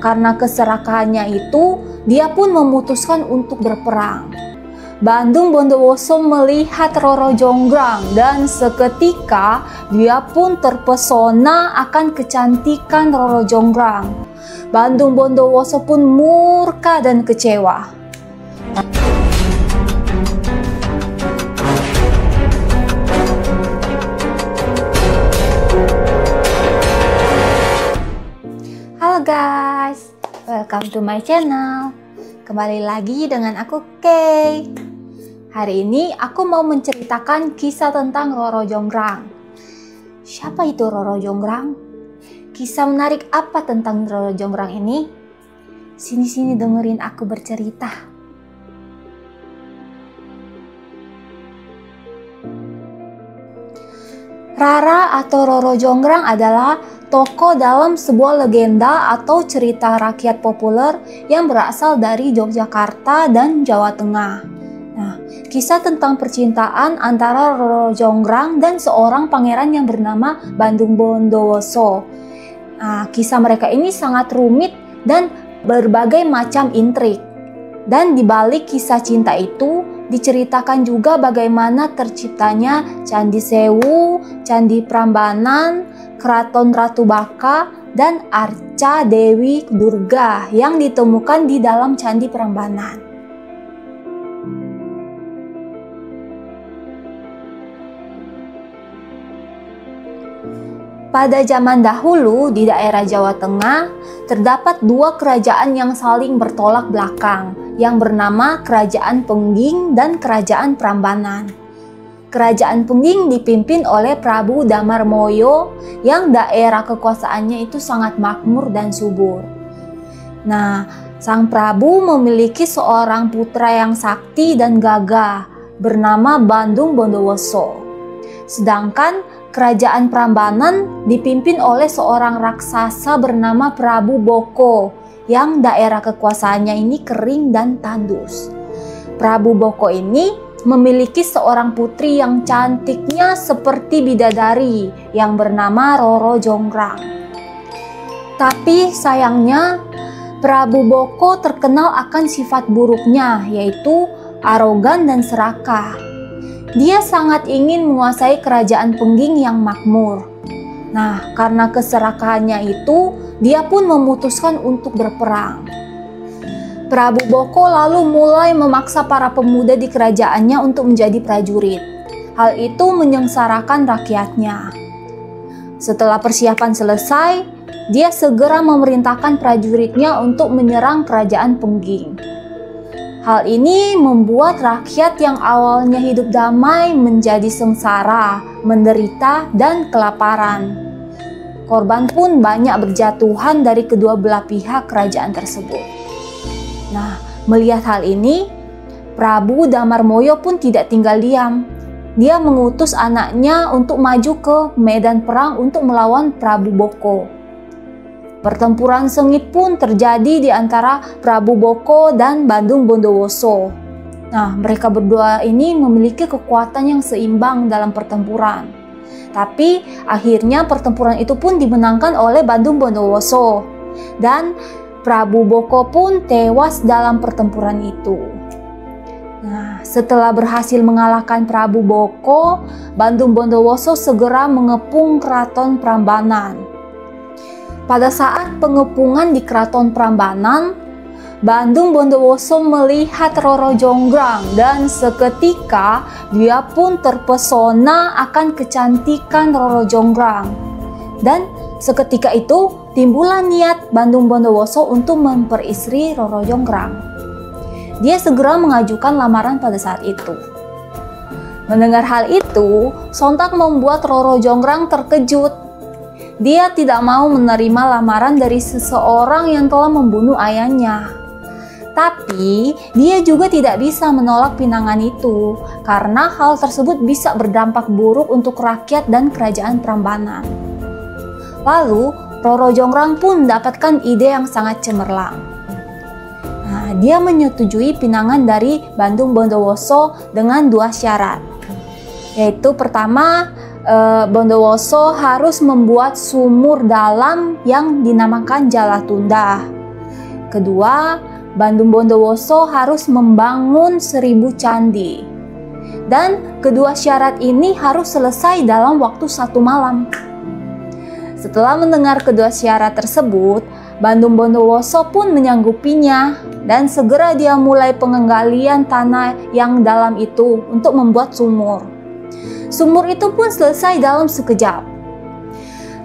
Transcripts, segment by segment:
karena keserakahannya itu, dia pun memutuskan untuk berperang. Bandung Bondowoso melihat Roro Jonggrang dan seketika dia pun terpesona akan kecantikan Roro Jonggrang. Bandung Bondowoso pun murka dan kecewa. Halo guys, welcome to my channel. Kembali lagi dengan aku Kay. Hari ini aku mau menceritakan kisah tentang Roro Jonggrang. Siapa itu Roro Jonggrang? Kisah menarik apa tentang Roro Jonggrang ini? Sini dengerin aku bercerita. Rara atau Roro Jonggrang adalah tokoh dalam sebuah legenda atau cerita rakyat populer yang berasal dari Yogyakarta dan Jawa Tengah. Nah, kisah tentang percintaan antara Roro Jonggrang dan seorang pangeran yang bernama Bandung Bondowoso. Nah, kisah mereka ini sangat rumit dan berbagai macam intrik. Dan di balik kisah cinta itu diceritakan juga bagaimana terciptanya Candi Sewu, Candi Prambanan, Keraton Ratu Baka, dan arca Dewi Durga yang ditemukan di dalam Candi Prambanan. Pada zaman dahulu di daerah Jawa Tengah terdapat dua kerajaan yang saling bertolak belakang yang bernama Kerajaan Pengging dan Kerajaan Prambanan. Kerajaan Pengging dipimpin oleh Prabu Damarmoyo yang daerah kekuasaannya itu sangat makmur dan subur. Nah, sang Prabu memiliki seorang putra yang sakti dan gagah bernama Bandung Bondowoso. Sedangkan Kerajaan Prambanan dipimpin oleh seorang raksasa bernama Prabu Boko yang daerah kekuasaannya ini kering dan tandus. Prabu Boko ini memiliki seorang putri yang cantiknya seperti bidadari yang bernama Roro Jonggrang. Tapi sayangnya Prabu Boko terkenal akan sifat buruknya, yaitu arogan dan serakah. Dia sangat ingin menguasai kerajaan Pengging yang makmur. Nah, karena keserakahannya itu, dia pun memutuskan untuk berperang. Prabu Boko lalu mulai memaksa para pemuda di kerajaannya untuk menjadi prajurit. Hal itu menyengsarakan rakyatnya. Setelah persiapan selesai, dia segera memerintahkan prajuritnya untuk menyerang kerajaan Pengging. Hal ini membuat rakyat yang awalnya hidup damai menjadi sengsara, menderita, dan kelaparan. Korban pun banyak berjatuhan dari kedua belah pihak kerajaan tersebut. Nah, melihat hal ini, Prabu Damarmoyo pun tidak tinggal diam. Dia mengutus anaknya untuk maju ke medan perang untuk melawan Prabu Boko. Pertempuran sengit pun terjadi di antara Prabu Boko dan Bandung Bondowoso. Nah, mereka berdua ini memiliki kekuatan yang seimbang dalam pertempuran. Tapi akhirnya pertempuran itu pun dimenangkan oleh Bandung Bondowoso. Dan Prabu Boko pun tewas dalam pertempuran itu. Nah, setelah berhasil mengalahkan Prabu Boko, Bandung Bondowoso segera mengepung Keraton Prambanan. Pada saat pengepungan di Keraton Prambanan, Bandung Bondowoso melihat Roro Jonggrang dan seketika dia pun terpesona akan kecantikan Roro Jonggrang. Dan seketika itu timbullah niat Bandung Bondowoso untuk memperistri Roro Jonggrang. Dia segera mengajukan lamaran pada saat itu. Mendengar hal itu, sontak membuat Roro Jonggrang terkejut. Dia tidak mau menerima lamaran dari seseorang yang telah membunuh ayahnya. Tapi dia juga tidak bisa menolak pinangan itu karena hal tersebut bisa berdampak buruk untuk rakyat dan kerajaan Prambanan. Lalu Roro Jonggrang pun mendapatkan ide yang sangat cemerlang. Nah, dia menyetujui pinangan dari Bandung Bondowoso dengan dua syarat. Yaitu pertama, Bondowoso harus membuat sumur dalam yang dinamakan Jalatunda. Kedua, Bandung Bondowoso harus membangun 1000 candi. Dan kedua syarat ini harus selesai dalam waktu 1 malam. Setelah mendengar kedua syarat tersebut, Bandung Bondowoso pun menyanggupinya dan segera dia mulai penggalian tanah yang dalam itu untuk membuat sumur. Sumur itu pun selesai dalam sekejap.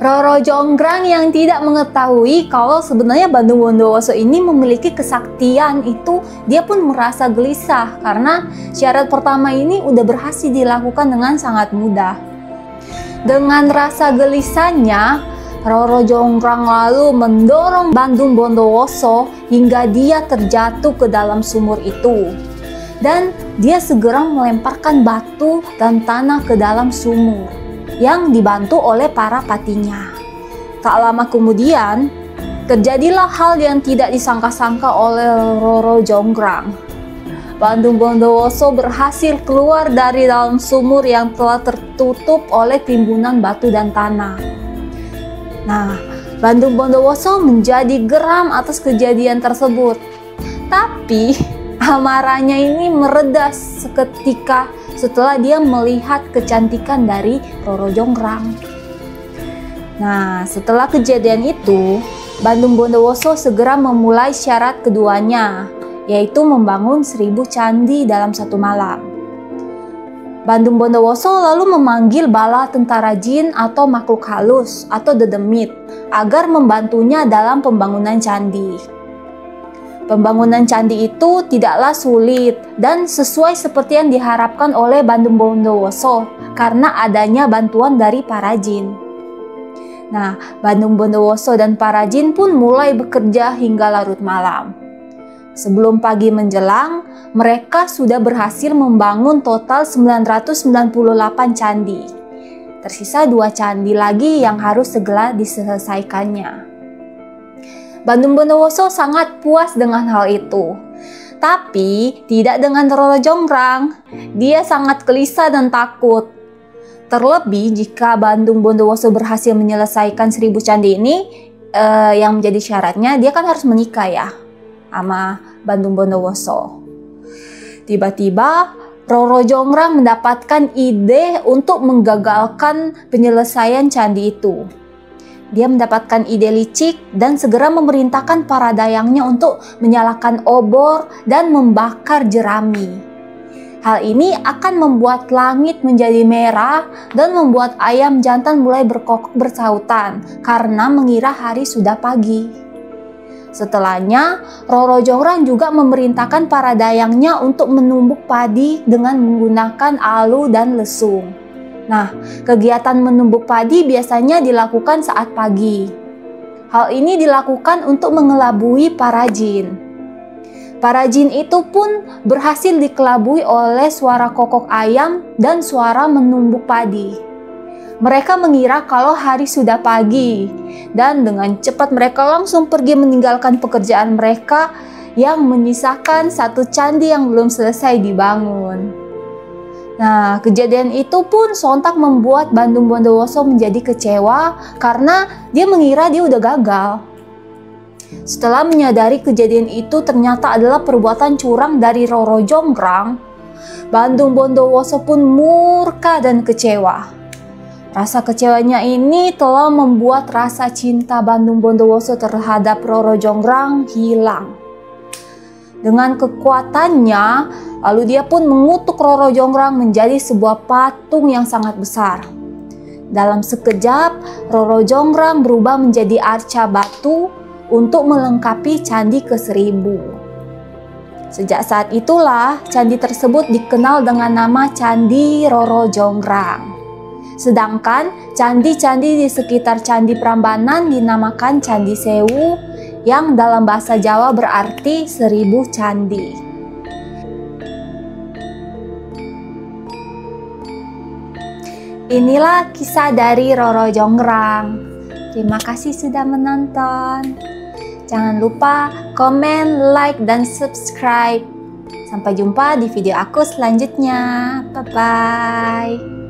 Roro Jonggrang yang tidak mengetahui kalau sebenarnya Bandung Bondowoso ini memiliki kesaktian itu, dia pun merasa gelisah karena syarat pertama ini udah berhasil dilakukan dengan sangat mudah. Dengan rasa gelisahnya, Roro Jonggrang lalu mendorong Bandung Bondowoso hingga dia terjatuh ke dalam sumur itu. Dan dia segera melemparkan batu dan tanah ke dalam sumur yang dibantu oleh para patinya. Tak lama kemudian, terjadilah hal yang tidak disangka-sangka oleh Roro Jonggrang. Bandung Bondowoso berhasil keluar dari dalam sumur yang telah tertutup oleh timbunan batu dan tanah. Nah, Bandung Bondowoso menjadi geram atas kejadian tersebut. Tapi amarahnya ini mereda seketika setelah dia melihat kecantikan dari Roro Jonggrang. Nah, setelah kejadian itu, Bandung Bondowoso segera memulai syarat keduanya, yaitu membangun 1000 candi dalam 1 malam. Bandung Bondowoso lalu memanggil bala tentara jin atau makhluk halus atau dedemit agar membantunya dalam pembangunan candi. Pembangunan candi itu tidaklah sulit dan sesuai seperti yang diharapkan oleh Bandung Bondowoso karena adanya bantuan dari para jin. Nah, Bandung Bondowoso dan para jin pun mulai bekerja hingga larut malam. Sebelum pagi menjelang, mereka sudah berhasil membangun total 998 candi. Tersisa 2 candi lagi yang harus segera diselesaikannya. Bandung Bondowoso sangat puas dengan hal itu. Tapi tidak dengan Roro Jonggrang. Dia sangat gelisah dan takut. Terlebih jika Bandung Bondowoso berhasil menyelesaikan 1000 candi ini, yang menjadi syaratnya dia kan harus menikah ya sama Bandung Bondowoso. Tiba-tiba Roro Jonggrang mendapatkan ide untuk menggagalkan penyelesaian candi itu. Dia mendapatkan ide licik dan segera memerintahkan para dayangnya untuk menyalakan obor dan membakar jerami. Hal ini akan membuat langit menjadi merah dan membuat ayam jantan mulai berkokok bersahutan karena mengira hari sudah pagi. Setelahnya, Roro Jonggrang juga memerintahkan para dayangnya untuk menumbuk padi dengan menggunakan alu dan lesung. Nah, kegiatan menumbuk padi biasanya dilakukan saat pagi. Hal ini dilakukan untuk mengelabui para jin. Para jin itu pun berhasil dikelabui oleh suara kokok ayam dan suara menumbuk padi. Mereka mengira kalau hari sudah pagi, dan dengan cepat mereka langsung pergi meninggalkan pekerjaan mereka yang menyisakan 1 candi yang belum selesai dibangun. Nah, kejadian itu pun sontak membuat Bandung Bondowoso menjadi kecewa karena dia mengira dia udah gagal. Setelah menyadari kejadian itu ternyata adalah perbuatan curang dari Roro Jonggrang, Bandung Bondowoso pun murka dan kecewa. Rasa kecewanya ini telah membuat rasa cinta Bandung Bondowoso terhadap Roro Jonggrang hilang. Dengan kekuatannya, lalu dia pun mengutuk Roro Jonggrang menjadi sebuah patung yang sangat besar. Dalam sekejap, Roro Jonggrang berubah menjadi arca batu untuk melengkapi candi ke-1000. Sejak saat itulah, candi tersebut dikenal dengan nama Candi Roro Jonggrang. Sedangkan candi-candi di sekitar Candi Prambanan dinamakan Candi Sewu, yang dalam bahasa Jawa berarti 1000 candi. Inilah kisah dari Roro Jonggrang. Terima kasih sudah menonton. Jangan lupa komen, like, dan subscribe. Sampai jumpa di video aku selanjutnya. Bye-bye.